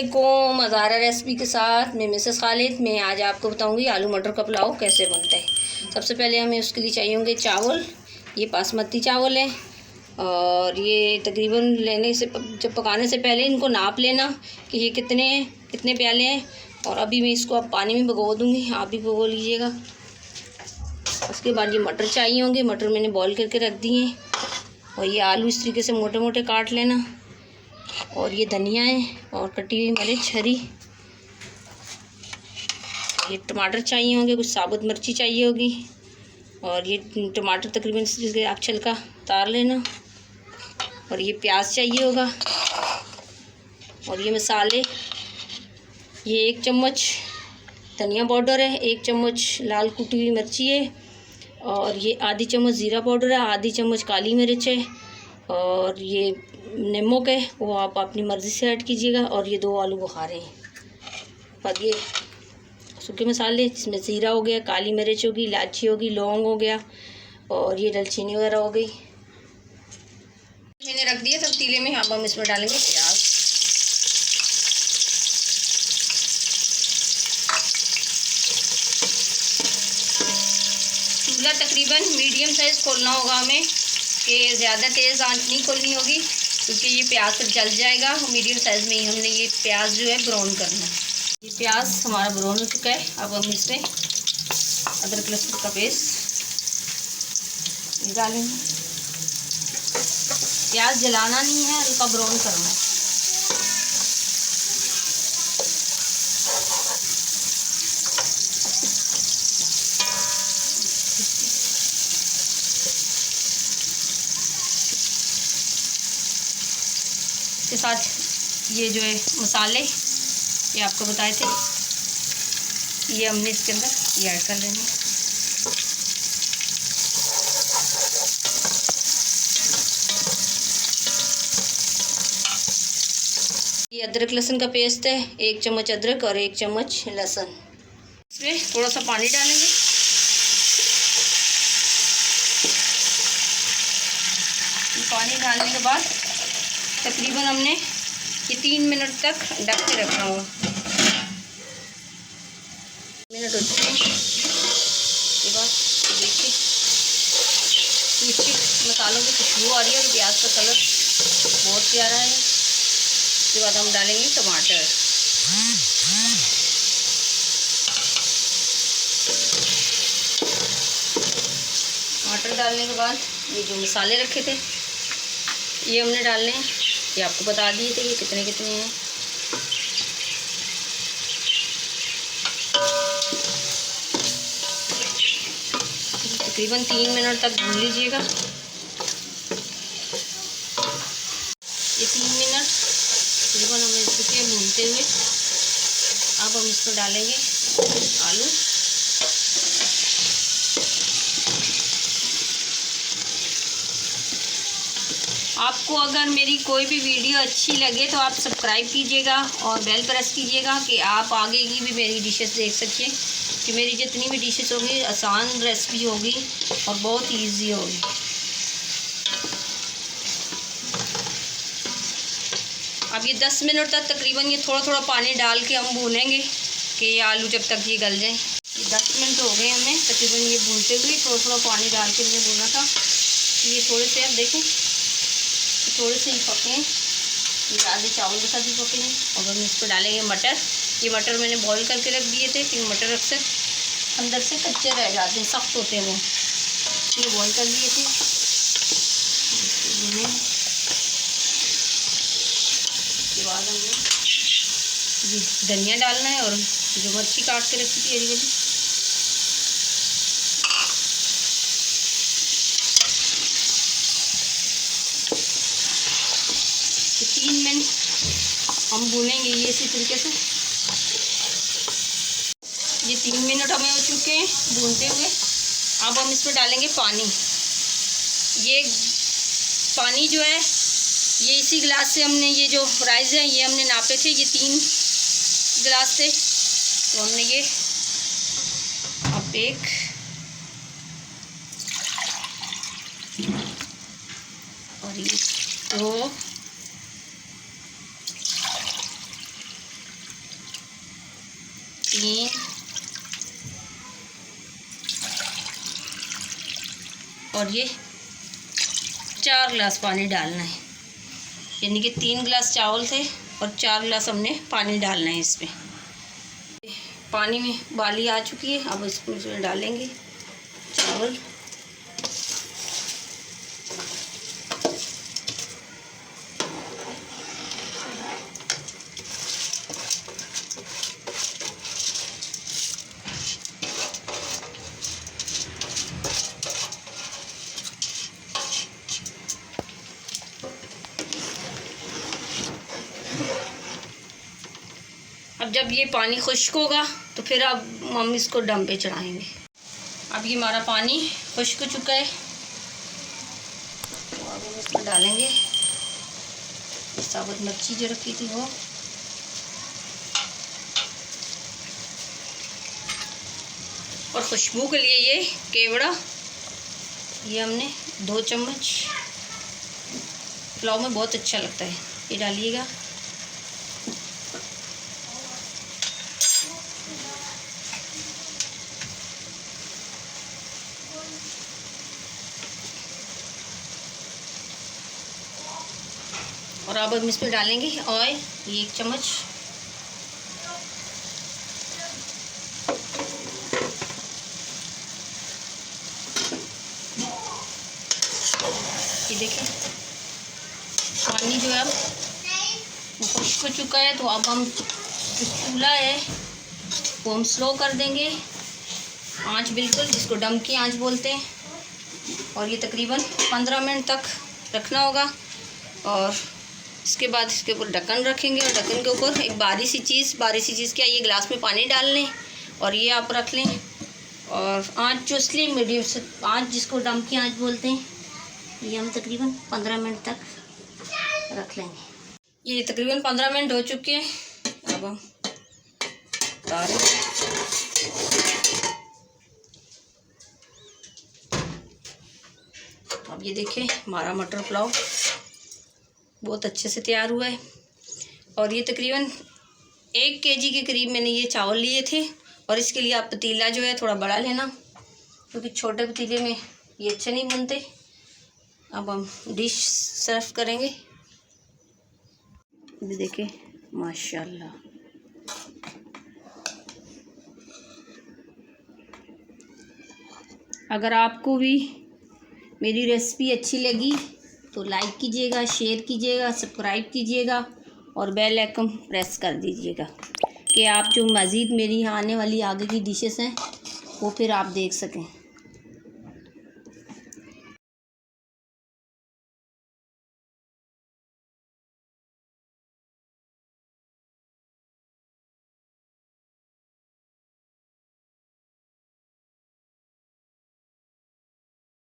अस्सलामुअलैकुम। हज़ारा रेसिपी के साथ मैं मिसेस खालिद। मैं आज आपको बताऊंगी आलू मटर का पुलाव कैसे बनता है। सबसे पहले हमें उसके लिए चाहिए होंगे चावल। ये बासमती चावल है और ये तकरीबन लेने से जब पकाने से पहले इनको नाप लेना कि ये कितने प्याले हैं। और अभी मैं इसको अब पानी में भिगो दूँगी, आप भी भिगो लीजिएगा। उसके बाद ये मटर चाहिए होंगे, मटर मैंने बॉईल करके रख दिए हैं। और ये आलू इस तरीके से मोटे मोटे काट लेना। और ये धनिया है और कटी हुई मिर्च हरी। ये टमाटर चाहिए होंगे, कुछ साबुत मिर्ची चाहिए होगी। और ये टमाटर तकरीबन इस तरीके से आप छिलका उतार लेना। और ये प्याज चाहिए होगा। और ये मसाले, ये 1 चम्मच धनिया पाउडर है, 1 चम्मच लाल कुटी हुई मिर्ची है। और ये आधी चम्मच ज़ीरा पाउडर है, आधी चम्मच काली मिर्च है। और ये नमक है, वो आप अपनी मर्ज़ी से ऐड कीजिएगा। और ये 2 आलू बुखारे हैं। और ये सूखे मसाले, जिसमें ज़ीरा हो गया, काली मिर्च होगी, इलायची होगी, लौंग हो गया और ये दालचीनी वगैरह हो गई। मैंने रख दिया सब पतीले में। अब हम इसमें डालेंगे प्याज। चूल्हा तकरीबन मीडियम साइज़ खोलना होगा हमें, कि ज़्यादा तेज़ आंच नहीं खोलनी होगी, क्योंकि ये प्याज फिर जल जाएगा। और साइज़ में ही हमने ये प्याज जो है ब्राउन करना है। ये प्याज हमारा ब्राउन हो चुका है। अब हम इसमें अदरक लहसुन का पेस्ट डालेंगे। प्याज जलाना नहीं है, हल्का ब्राउन करना है। इसके साथ ये जो है मसाले ये आपको बताए थे, ये हमने इसके अंदर ये ऐड कर लेंगे। ये अदरक लहसुन का पेस्ट है, 1 चम्मच अदरक और 1 चम्मच लहसुन। इसमें थोड़ा सा पानी डालेंगे। पानी डालने के बाद तकरीबन हमने ये 3 मिनट तक ढक के रखना होगा। मिनट हो चुके हैं। उसके बाद देखिए मसालों की खुशबू आ रही है और प्याज का कलर बहुत प्यारा है। उसके बाद हम डालेंगे टमाटर। टमाटर डालने के बाद ये जो मसाले रखे थे ये हमने डालने हैं। ये आपको बता दिए थे ये कितने हैं। तकरीबन 3 मिनट तक भून लीजिएगा। ये 3 मिनट तकरीबन हमें इसके भूनते हुए अब हम इसको डालेंगे आलू। आपको अगर मेरी कोई भी वीडियो अच्छी लगे तो आप सब्सक्राइब कीजिएगा और बेल प्रेस कीजिएगा, कि आप आगे की भी मेरी डिशेस देख सकें। कि मेरी जितनी भी डिशेस होगी आसान रेसिपी होगी और बहुत इजी होगी। अब ये 10 मिनट तक तकरीबन ये थोड़ा थोड़ा पानी डाल के हम भूनेंगे, कि ये आलू जब तक ये गल जाए। ये 10 मिनट हो गए हमें तकरीबन ये भूनते हुए। थोड़ा थोड़ा पानी डाल के हमने भूना था। ये थोड़े से अब देखें थोड़े से ही पके हैं, ये आधे चावल के साथ ही पके हैं। और हम इस पर डालेंगे मटर। ये मटर मैंने बॉईल करके रख दिए थे, क्योंकि मटर अक्सर अंदर से कच्चे रह जाते हैं, सख्त होते हैं वो, ये बॉईल कर दिए थे। उसके बाद हमें ये धनिया डालना है और जो मिर्ची काट के रखी थी हरी वाली, तो 3 मिनट हम भूनेंगे ये इसी तरीके से। ये 3 मिनट हमें हो चुके हैं भूनते हुए। अब हम इसमें डालेंगे पानी। ये पानी जो है ये इसी गिलास से हमने, ये जो राइस है ये हमने नापे थे, ये 3 गिलास थे। तो हमने ये अब 1 और ये 2 3 और ये 4 गिलास पानी डालना है। यानी कि 3 गिलास चावल थे और 4 गिलास हमने पानी डालना है इसमें। पानी में उबाली आ चुकी है, अब इसमें डालेंगे चावल। अब जब ये पानी खुश्क होगा तो फिर अब हम इसको दम पे चढ़ाएंगे। अब ये हमारा पानी खुश्क हो चुका है, तो अब हम इसमें डालेंगे साबुत मिर्ची जो रखी थी वो, और खुशबू के लिए ये केवड़ा, ये हमने 2 चम्मच, पुलाव में बहुत अच्छा लगता है, ये डालिएगा। और अब हम इसमें डालेंगे ऑयल, ये 1 चम्मच। ये देखें पानी जो है अब खुश्क हो चुका है, तो अब हम जो चूल्हा है वो हम स्लो कर देंगे, आंच बिल्कुल, जिसको दम की आंच बोलते हैं। और ये तकरीबन 15 मिनट तक रखना होगा। और इसके बाद इसके ऊपर ढक्कन रखेंगे, और ढक्कन के ऊपर एक बारीक सी चीज़ क्या, ये गिलास में पानी डाल लें और ये आप रख लें। और आंच जो इसलिए मीडियम से, आंच जिसको दम की आंच बोलते हैं, ये हम तकरीबन 15 मिनट तक रख लेंगे। ये तकरीबन 15 मिनट हो चुके हैं। अब हम उतारें। अब ये देखें हमारा मटर पुलाव बहुत अच्छे से तैयार हुआ है। और ये तकरीबन 1 केजी के करीब मैंने ये चावल लिए थे। और इसके लिए आप पतीला जो है थोड़ा बड़ा लेना, क्योंकि छोटे पतीले में ये अच्छे नहीं बनते। अब हम डिश सर्व करेंगे। ये देखें माशाल्लाह, अगर आपको भी मेरी रेसिपी अच्छी लगी तो लाइक कीजिएगा, शेयर कीजिएगा, सब्सक्राइब कीजिएगा और बेल आइकन प्रेस कर दीजिएगा, कि आप जो मज़ीद मेरी आने वाली आगे की डिशेस हैं वो फिर आप देख सकें।